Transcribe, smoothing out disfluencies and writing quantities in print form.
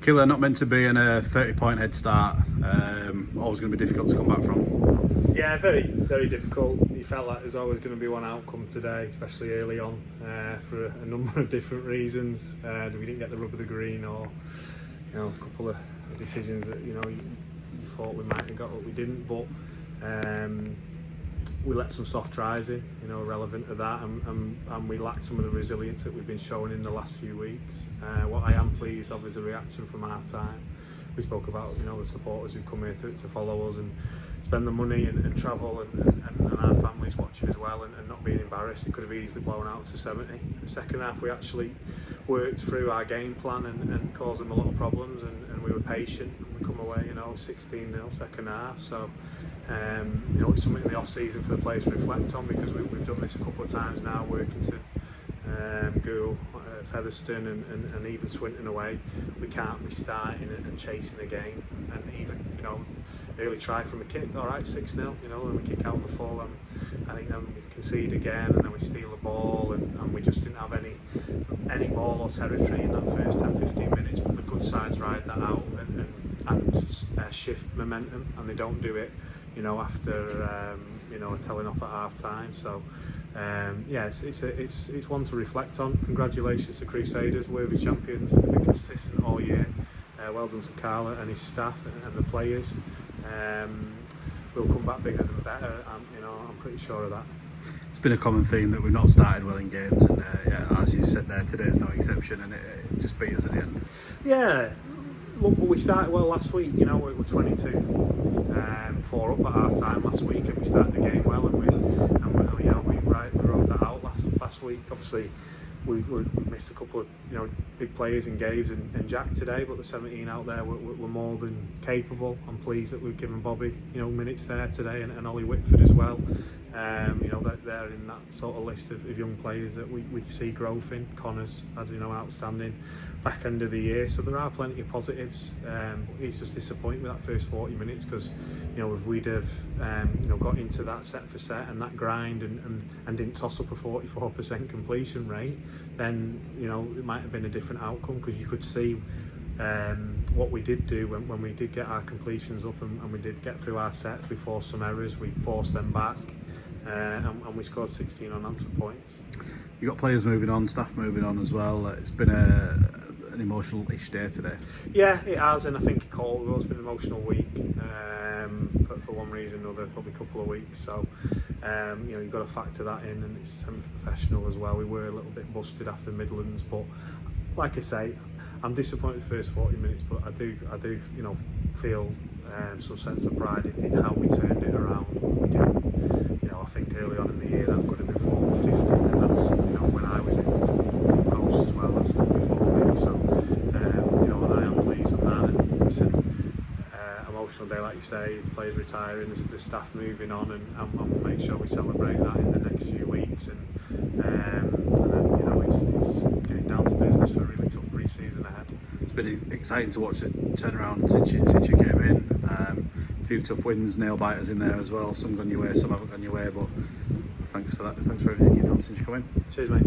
Killer not meant to be in a 30-point head start. Always going to be difficult to come back from. Yeah, very, very difficult. You felt like there's always going to be one outcome today, especially early on, for a number of different reasons. We didn't get the rub of the green, or a couple of decisions that you thought we might have got, but we didn't. But we let some soft tries in, relevant to that, and we lacked some of the resilience that we've been showing in the last few weeks. What I am pleased of is the reaction from half time. We spoke about the supporters who come here to follow us and spend the money and travel, and our families watching as well, and not being embarrassed. It could have easily blown out to 70. The second half we actually worked through our game plan and caused them a lot of problems, and we were patient, and we come away 16-0 second half. So it's something in the off season for the players to reflect on, because we've done this a couple of times now, working to Gould, Featherstone and even Swinton away. We can't be starting and chasing the game, and even early try from a kick, alright, 6-0, and we kick out on the full, and I think then we concede again, and then we steal the ball, and we just didn't have any ball or territory in that first 10-15 minutes. But the good sides ride that out and shift momentum, and they don't do it after a telling off at half time. So it's one to reflect on. Congratulations to Crusaders, worthy champions. They've been consistent all year. Well done to Carla and his staff and the players. We'll come back bigger than better. I'm pretty sure of that. It's been a common theme that we've not started well in games, and as you said there, today's no exception, and it just beat us at the end. Yeah, look, but we started well last week. We were 22. 4 up at half time last week, and we started the game well, and we rode that out last week. Obviously we missed a couple of big players in Gaves and Jack today, but the 17 out there were more than capable. I'm pleased that we've given Bobby minutes there today, and Ollie Whitford as well. They're in that sort of list of young players that we see growth in. Connor's had outstanding back end of the year, so there are plenty of positives. He's just disappointed with that first 40 minutes, because if we'd have got into that set for set and that grind and didn't toss up a 44% completion rate, then it might have been a different outcome, because you could see what we did do when we did get our completions up, and we did get through our sets. We forced some errors, we forced them back, and we scored 16 unanswered points. You got players moving on, staff moving on as well. It's been an emotional-ish day today. Yeah, it has, and I think Colville's been an emotional week for one reason or another, probably a couple of weeks. So you've got to factor that in, and it's semi-professional as well. We were a little bit busted after Midlands, but like I say, I'm disappointed the first 40 minutes, but I do feel some sense of pride in how we turned it around. We did. I think early on in the year that could have been 40-50, and that's when I was in post as well. That's not before me. So and I am pleased on that. And it's an emotional day, like you say. The players retiring, the staff moving on, and we'll make sure we celebrate that in the next few weeks. And then it's getting down to business for a really tough pre-season ahead. It's been exciting to watch the turnaround since you came in. A few tough wins, nail biters in there as well. Some gone your way, some haven't gone your way, but thanks for that. Thanks for everything you've done since you come in. Cheers, mate.